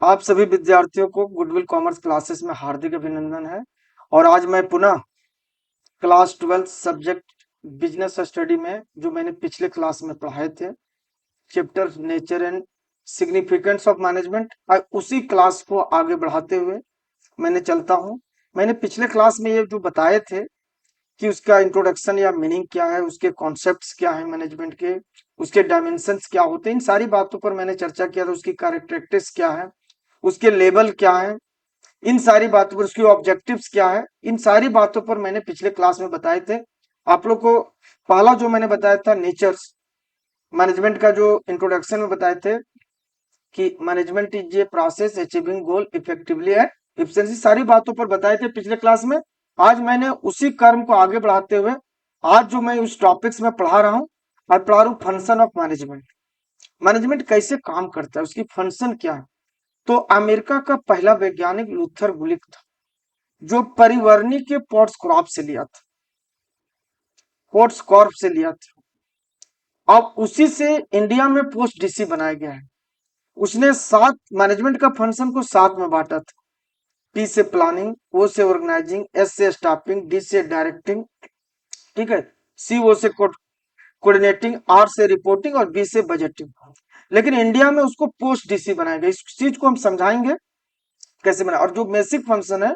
आप सभी विद्यार्थियों को गुडविल कॉमर्स क्लासेस में हार्दिक अभिनंदन है। और आज मैं पुनः क्लास 12 सब्जेक्ट बिजनेस स्टडी में जो मैंने पिछले क्लास में पढ़ाए थे, chapter nature and significance of management, उसी क्लास को आगे बढ़ाते हुए मैंने चलता हूँ। मैंने पिछले क्लास में ये जो बताए थे कि उसका इंट्रोडक्शन या मीनिंग क्या है, उसके कॉन्सेप्ट्स क्या है मैनेजमेंट के, उसके डायमेंशंस क्या होते हैं, इन सारी बातों पर मैंने चर्चा किया था। उसकी कैरेक्टरिस्टिक्स क्या है, उसके लेवल क्या है, इन सारी बातों पर, उसकी ऑब्जेक्टिव्स क्या है, इन सारी बातों पर मैंने पिछले क्लास में बताए थे। आप लोग को पहला जो मैंने बताया था नेचर्स मैनेजमेंट का, जो इंट्रोडक्शन में बताए थे कि management is a process achieving goal effectively and efficiency, सारी बातों पर बताए थे पिछले क्लास में। आज मैंने उसी कर्म को आगे बढ़ाते हुए आज जो मैं उस टॉपिक्स में पढ़ा रहा हूँ, आज पढ़ा रहा हूँ फंक्शन ऑफ मैनेजमेंट। मैनेजमेंट कैसे काम करता है, उसकी फंक्शन क्या है। तो अमेरिका का पहला वैज्ञानिक लूथर गुलिक था, जो परिवर्णी के पॉट्स क्रॉप से लिया था, पॉट्स कॉर्प से लिया था। अब उसी से इंडिया में पोस्ट डीसी बनाया गया है। उसने सात मैनेजमेंट का फंक्शन को सात में बांटा था। पी से प्लानिंग, ओ से ऑर्गेनाइजिंग, एस से स्टाफिंग, डी से डायरेक्टिंग, ठीक है, सी ओ से कोऑर्डिनेटिंग, आर से रिपोर्टिंग और बी से बजटिंग। लेकिन इंडिया में उसको पोस्ट डीसी बनाया गया। इस चीज को हम समझाएंगे कैसे बना। और जो बेसिक फंक्शन है,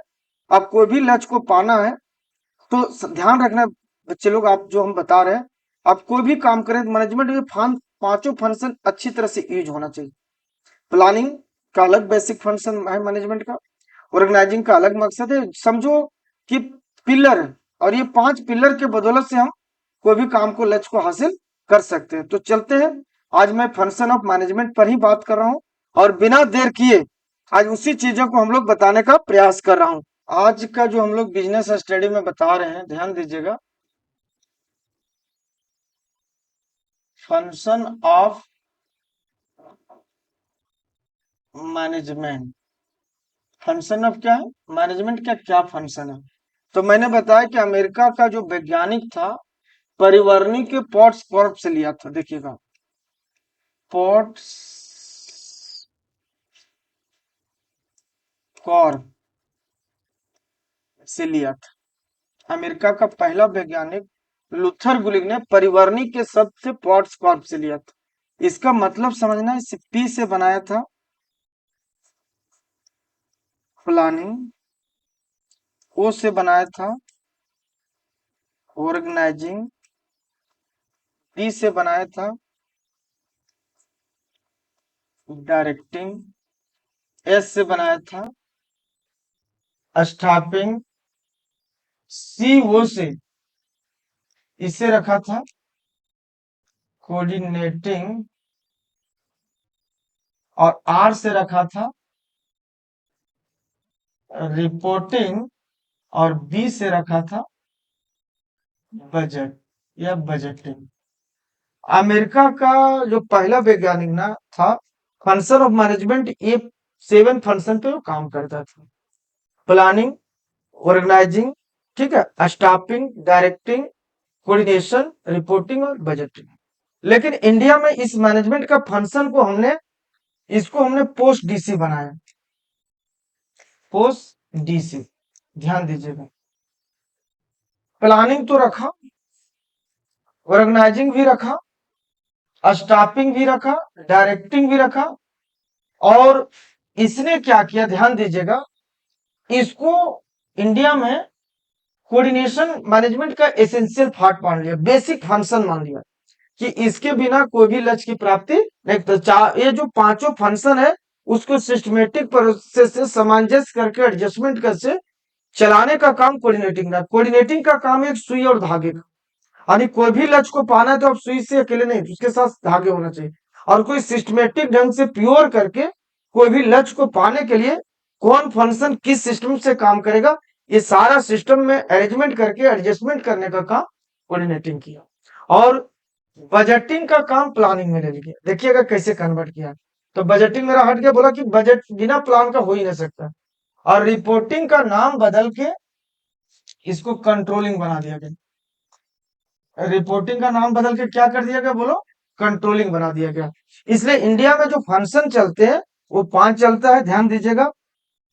आप कोई भी लक्ष्य को पाना है तो ध्यान रखना बच्चे लोग, आप जो हम बता रहे हैं, आप कोई भी काम करें तो मैनेजमेंट में पांचों फंक्शन अच्छी तरह से यूज होना चाहिए। प्लानिंग का अलग बेसिक फंक्शन है मैनेजमेंट का, ऑर्गेनाइजिंग का अलग मकसद है। समझो कि पिलर है, और ये पांच पिलर के बदौलत से हम कोई भी काम को, लक्ष्य को हासिल कर सकते हैं। तो चलते हैं, आज मैं फंक्शन ऑफ मैनेजमेंट पर ही बात कर रहा हूं, और बिना देर किए आज उसी चीजों को हम लोग बताने का प्रयास कर रहा हूं। आज का जो हम लोग बिजनेस स्टडी में बता रहे हैं, ध्यान दीजिएगा, function of management. Function of क्या है, मैनेजमेंट का क्या फंक्शन है। तो मैंने बताया कि अमेरिका का जो वैज्ञानिक था, परिवर्णी के पॉट्स कॉर्प से लिया था। देखिएगा, पॉट्स कॉर्प से लिया था। अमेरिका का पहला वैज्ञानिक लूथर गुलिग ने परिवर्णी के शब्द से पॉट्स कॉर्प से लिया था। इसका मतलब समझना, इसे पी से बनाया था प्लानिंग, ओ से बनाया था ऑर्गेनाइजिंग, डी से बनाया था डायरेक्टिंग, एस से बनाया था स्टाफिंग, सी ओ से इसे रखा था कोऑर्डिनेटिंग, और आर से रखा था रिपोर्टिंग, और बी से रखा था बजट या बजटिंग। अमेरिका का जो पहला वैज्ञानिक ना था, फंक्शन ऑफ मैनेजमेंट, ये सेवन फंक्शन पे वो काम करता था। प्लानिंग, ऑर्गेनाइजिंग, ठीक है, स्टाफिंग, डायरेक्टिंग, कोऑर्डिनेशन, रिपोर्टिंग और बजटिंग। लेकिन इंडिया में इस मैनेजमेंट का फंक्शन को हमने, इसको हमने पोस्ट डीसी बनाया। पोस्ट डीसी, ध्यान दीजिएगा, प्लानिंग तो रखा, ऑर्गेनाइजिंग भी रखा, स्टाफिंग भी रखा, डायरेक्टिंग भी रखा, और इसने क्या किया, ध्यान दीजिएगा, इसको इंडिया में कोऑर्डिनेशन मैनेजमेंट का एसेंशियल पार्ट मान लिया, बेसिक फंक्शन मान लिया कि इसके बिना कोई भी लक्ष्य की प्राप्ति नहीं। तो ये जो पांचों फंक्शन है, उसको सिस्टमेटिक प्रोसेस से सामंजस्य करके एडजस्टमेंट करके चलाने का काम कोऑर्डिनेटिंग का। कोऑर्डिनेटिंग का काम एक सुई और धागे का, यानी कोई भी लक्ष्य को पाना है तो आप सुई से अकेले नहीं, उसके साथ धागे होना चाहिए। और कोई सिस्टमेटिक ढंग से प्योर करके कोई भी लक्ष्य को पाने के लिए कौन फंक्शन किस सिस्टम से काम करेगा, ये सारा सिस्टम में अरेंजमेंट करके एडजस्टमेंट करने का काम कोऑर्डिनेटिंग किया। और बजटिंग का काम प्लानिंग में ले लिया। देखिएगा कैसे कन्वर्ट किया। तो बजटिंग मेरा हट गया, बोला कि बजट बिना प्लान का हो ही नहीं सकता। और रिपोर्टिंग का नाम बदल के इसको कंट्रोलिंग बना दिया गया। रिपोर्टिंग का नाम बदल के क्या कर दिया गया, बोलो, कंट्रोलिंग बना दिया गया। इसलिए इंडिया में जो फंक्शन चलते हैं वो 5 चलता है, ध्यान दीजिएगा।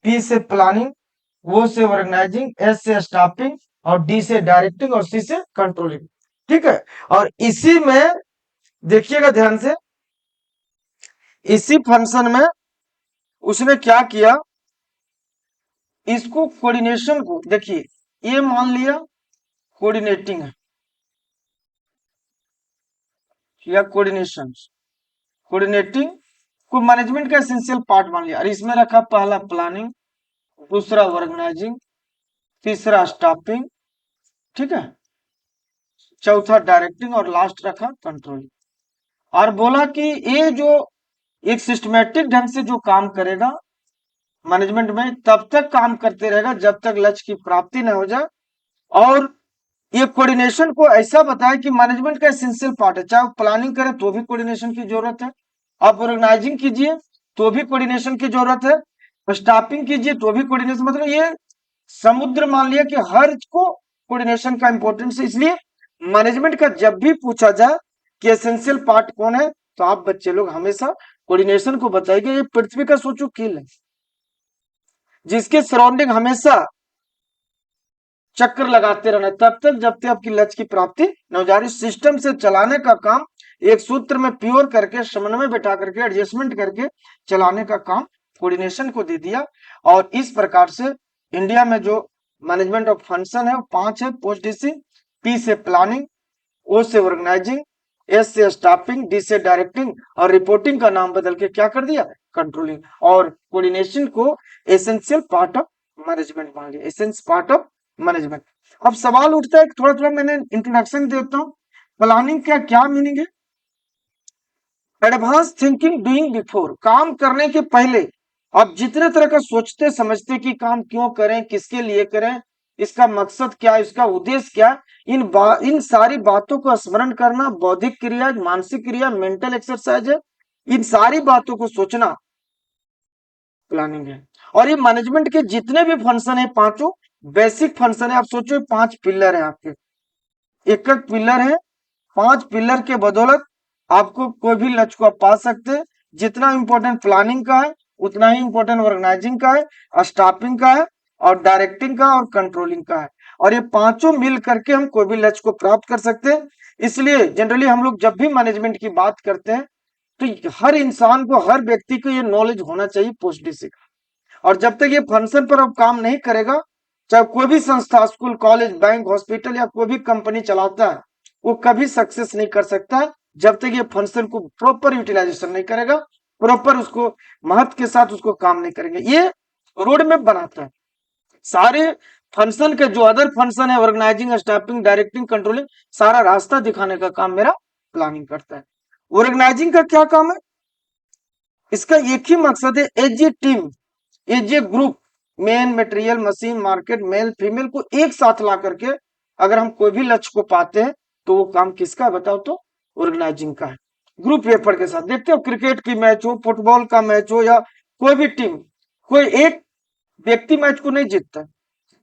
पी से प्लानिंग, ओ से ऑर्गेनाइजिंग, एस से स्टाफिंग, और डी से डायरेक्टिंग, और सी से कंट्रोलिंग। ठीक है। और इसी में देखिएगा ध्यान से, इसी फंक्शन में उसने क्या किया, इसको कोऑर्डिनेशन को देखिए, ये मान लिया कोऑर्डिनेटिंग है या कोऑर्डिनेशन, कोऑर्डिनेटिंग को मैनेजमेंट का एसेंशियल पार्ट मान लिया, और इसमें रखा पहला प्लानिंग, दूसरा ऑर्गेनाइजिंग, तीसरा स्टाफिंग, ठीक है, चौथा डायरेक्टिंग, और लास्ट रखा कंट्रोलिंग। और बोला कि ये जो एक सिस्टमेटिक ढंग से जो काम करेगा मैनेजमेंट में, तब तक काम करते रहेगा जब तक लक्ष्य की प्राप्ति न हो जाए। और ये कोऑर्डिनेशन को ऐसा बताया कि मैनेजमेंट का एसेंशियल पार्ट है। चाहे आप प्लानिंग करें तो भी कोऑर्डिनेशन की जरूरत है, आप ऑर्गेनाइजिंग कीजिए तो भी कोऑर्डिनेशन की जरूरत है, स्टाफिंग कीजिए तो भी कोऑर्डिनेशन, मतलब ये समुद्र मान लिया कि हर को कोऑर्डिनेशन का इंपॉर्टेंस है। इसलिए मैनेजमेंट का जब भी पूछा जाए कि एसेंशियल पार्ट कौन है, तो आप बच्चे लोग हमेशा कोऑर्डिनेशन को बताइए। ये पृथ्वी का सोचो कील है, जिसके सराउंडिंग हमेशा चक्कर लगाते रहना तब तक जब तक आपकी लक्ष्य की प्राप्ति न हो जाए। सिस्टम से चलाने का काम एक सूत्र में प्योर करके, समन्वय बैठा करके, एडजस्टमेंट करके चलाने का काम कोऑर्डिनेशन को दे दिया। और इस प्रकार से इंडिया में जो मैनेजमेंट ऑफ फंक्शन है वो 5 है। पोस्ट डीसी, पी से प्लानिंग, ओ से ऑर्गेनाइजिंग, एस से स्टाफिंग, डी से डायरेक्टिंग, और रिपोर्टिंग का नाम बदल के क्या कर दिया, कंट्रोलिंग। और कोऑर्डिनेशन को एसेंशियल पार्ट ऑफ मैनेजमेंट मान लिया, एसेंशियल पार्ट ऑफ मैनेजमेंट। अब सवाल उठता है, थोड़ा थोड़ा मैंने इंट्रोडक्शन देता हूँ। प्लानिंग का क्या मीनिंग है? एडवांस थिंकिंग डूइंग बिफोर, काम करने के पहले आप जितने तरह का सोचते समझते कि काम क्यों करें, किसके लिए करें, इसका मकसद क्या है, इसका उद्देश्य क्या है, इन सारी बातों को स्मरण करना बौद्धिक क्रिया, मानसिक क्रिया, मेंटल एक्सरसाइज है। इन सारी बातों को सोचना प्लानिंग है। और ये मैनेजमेंट के जितने भी फंक्शन है, पांचों बेसिक फंक्शन है। आप सोचो 5 पिलर है आपके, एक एक पिलर है, 5 पिलर के बदौलत आपको कोई भी लक्ष्य को आप पा सकते हैं। जितना इंपॉर्टेंट प्लानिंग का है, उतना ही इंपॉर्टेंट ऑर्गेनाइजिंग का है, स्टाफिंग का है, और डायरेक्टिंग का, और कंट्रोलिंग का है। और ये पांचों मिल करके हम कोई भी लक्ष्य को प्राप्त कर सकते हैं। इसलिए जनरली हम लोग जब भी मैनेजमेंट की बात करते हैं, तो हर इंसान को, हर व्यक्ति को ये नॉलेज होना चाहिए पोस्ट डीसी का। और जब तक ये फंक्शन पर अब काम नहीं करेगा, चाहे कोई भी संस्था, स्कूल, कॉलेज, बैंक, हॉस्पिटल, या कोई भी कंपनी चलाता है, वो कभी सक्सेस नहीं कर सकता है जब तक ये फंक्शन को प्रॉपर यूटिलाइजेशन नहीं करेगा, प्रॉपर उसको महत्व के साथ उसको काम नहीं करेंगे। ये रोड मैप बनाता है। सारे फंक्शन के जो अदर फंक्शन है, ऑर्गेनाइजिंग, स्टाफिंग, डायरेक्टिंग, कंट्रोलिंग, सारा रास्ता दिखाने का काम मेरा प्लानिंग करता है। ऑर्गेनाइजिंग का क्या काम है? इसका एक ही मकसद है, as a team, as a group, men, material, machine, market, male female को एक साथ ला करके अगर हम कोई भी लक्ष्य को पाते हैं, तो वो काम किसका है बताओ तो? ऑर्गेनाइजिंग का है। ग्रुप एफर्ट के साथ। देखते हो क्रिकेट की मैच हो, फुटबॉल का मैच हो, या कोई भी टीम, कोई एक व्यक्ति मैच को नहीं जीतता।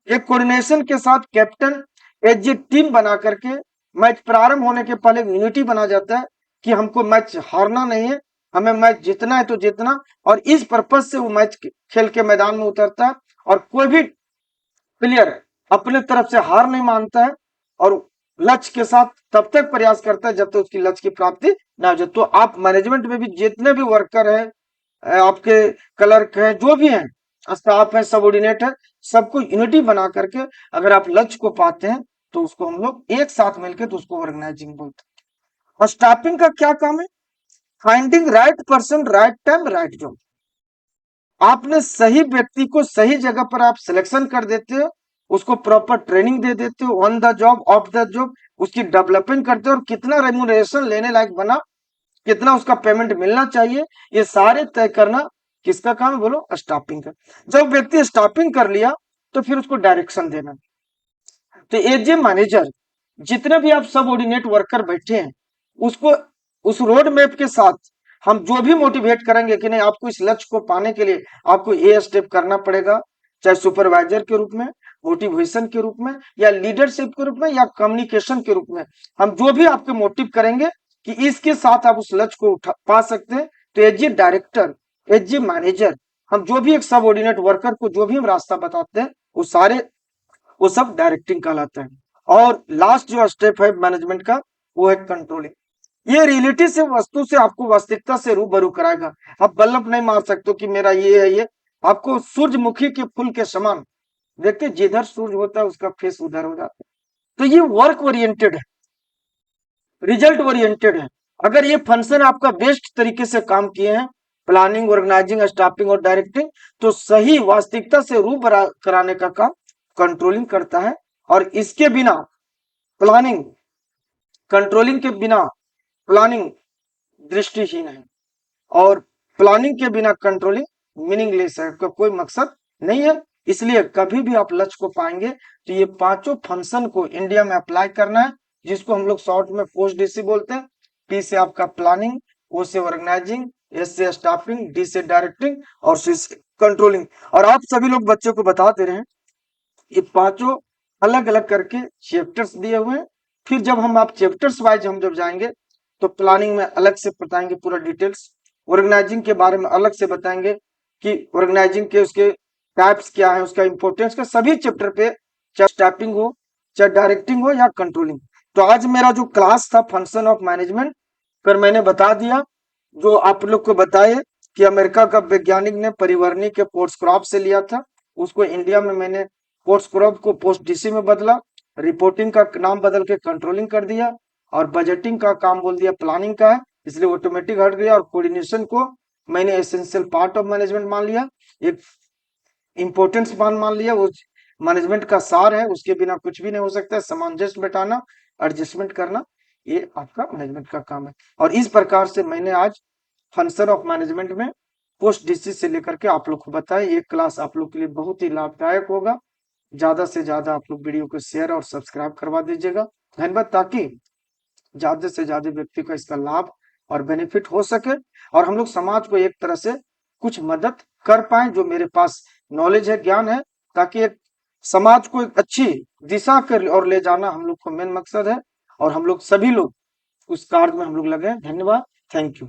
एक कोऑर्डिनेशन के साथ कैप्टन एज ए टीम बना करके मैच प्रारंभ होने के पहले यूनिटी बना जाता है कि हमको मैच हारना नहीं है, हमें मैच जीतना है तो जीतना। और इस पर्पज से वो मैच खेल के मैदान में उतरता है, और कोई भी प्लेयर अपने तरफ से हार नहीं मानता है, और लक्ष्य के साथ तब तक प्रयास करता है जब तक उसकी लक्ष्य की प्राप्ति ना हो जाए। तो आप मैनेजमेंट में भी जितने भी वर्कर हैं, आपके क्लर्क हैं, जो भी हैं, स्टाफ है, सबऑर्डिनेट है, सबको यूनिटी बना करके अगर आप लक्ष्य को पाते हैं, तो उसको हम लोग एक साथ मिलकर तो उसको ऑर्गेनाइजिंग बोलते हैं। और स्टाफिंग का क्या काम है? Finding right person, right time, right job. आपने सही व्यक्ति को सही जगह पर आप सिलेक्शन कर देते हो, उसको प्रॉपर ट्रेनिंग दे देते हो, on the job, of the job, उसकी डेवलपमेंट करते हो, और कितना रेम्यूनरेशन लेने लायक बना, कितना उसका पेमेंट मिलना चाहिए, ये सारे तय करना किसका काम है बोलो? स्टाफिंग का। जब व्यक्ति स्टाफिंग कर लिया, तो फिर उसको डायरेक्शन देना। तो एज ए मैनेजर, जितने भी आप सबऑर्डिनेट वर्कर बैठे हैं, उसको उस रोड मैप के साथ हम जो भी मोटिवेट करेंगे कि नहीं, आपको इस लक्ष्य को पाने के लिए आपको ये स्टेप करना पड़ेगा, चाहे सुपरवाइजर के रूप में, मोटिवेशन के रूप में, या लीडरशिप के रूप में, या कम्युनिकेशन के रूप में, हम जो भी आपके मोटिव करेंगे कि इसके साथ आप उस लक्ष्य को पा सकते हैं, तो as a director as a manager हम जो भी एक सबऑर्डिनेट वर्कर को जो भी हम रास्ता बताते हैं वो सब डायरेक्टिंग कहलाता है। और लास्ट जो स्टेप है मैनेजमेंट का वो है कंट्रोलिंग। ये रियलिटी से वस्तु से आपको वास्तविकता से रूबरू कराएगा। आप बल्लभ नहीं मार सकते कि मेरा ये है ये। आपको सूरजमुखी के फूल के समान देखते, जिधर सूर्य होता है उसका फेस उधर हो जाता है। तो ये वर्क ओरिएंटेड है, रिजल्ट ओरिएंटेड है। अगर ये फंक्शन आपका बेस्ट तरीके से काम किए हैं, प्लानिंग, ऑर्गेनाइजिंग, स्टाफिंग और डायरेक्टिंग, तो सही वास्तविकता से रूबरू कराने का काम कंट्रोलिंग करता है। और इसके बिना प्लानिंग, कंट्रोलिंग के बिना प्लानिंग दृष्टिहीन है, और प्लानिंग के बिना कंट्रोलिंग मीनिंगलेस है, उसका कोई मकसद नहीं है। इसलिए कभी भी आप लक्ष्य को पाएंगे तो ये पांचों फंक्शन को इंडिया में अप्लाई करना है, जिसको हम लोग शॉर्ट में पोस्ट डीसी बोलते हैं। पी से आपका प्लानिंग, ओ से ऑर्गेनाइजिंग, एस से स्टाफिंग, डी से डायरेक्टिंग और सी से कंट्रोलिंग। और आप सभी लोग बच्चों को बताते रहे, ये पांचों अलग अलग करके चैप्टर्स दिए हुए हैं। फिर जब हम आप चैप्टर्स वाइज हम जब जाएंगे तो प्लानिंग में अलग से बताएंगे पूरा डिटेल्स, ऑर्गेनाइजिंग के बारे में अलग से बताएंगे कि ऑर्गेनाइजिंग के उसके टाइप्स क्या है, उसका इंपॉर्टेंस का सभी चैप्टर पे, चाहे स्टाफिंग हो, चाहे डायरेक्टिंग हो या कंट्रोलिंग। तो आज मेरा जो क्लास था फंक्शन ऑफ मैनेजमेंट पर मैंने बता दिया, जो आप लोग को बताए कि अमेरिका का वैज्ञानिक ने परिवर्णी के पोर्ट्स क्रॉप से लिया था, उसको इंडिया में मैंने पोर्ट्स क्रॉप को पोस्ट डीसी में बदला, रिपोर्टिंग का नाम बदल के कंट्रोलिंग कर दिया, और बजटिंग का काम बोल दिया प्लानिंग का है, इसलिए ऑटोमेटिक हट गया। और कोऑर्डिनेशन को मैंने एसेंशियल पार्ट ऑफ मैनेजमेंट मान लिया, एक इंपॉर्टेंस मान लिया, वो मैनेजमेंट का सार है, उसके बिना कुछ भी नहीं हो सकता है। सामंजस्य बैठाना, एडजस्टमेंट करना, ये आपका मैनेजमेंट का काम है। और इस प्रकार से मैंने आज फंक्शन ऑफ मैनेजमेंट में पोस्ट डीसी से लेकर के आप लोग को बताया। ये क्लास आप लोग के लिए बहुत ही लाभदायक होगा। ज्यादा से ज्यादा आप लोग वीडियो को शेयर और सब्सक्राइब करवा दीजिएगा, धन्यवाद, ताकि ज्यादा से ज्यादा व्यक्ति को इसका लाभ और बेनिफिट हो सके, और हम लोग समाज को एक तरह से कुछ मदद कर पाए। जो मेरे पास नॉलेज है, ज्ञान है, ताकि एक समाज को एक अच्छी दिशा कर और ले जाना हम लोग को मेन मकसद है। और हम लोग सभी लोग उस कार्य में हम लोग लगे। धन्यवाद, थैंक यू।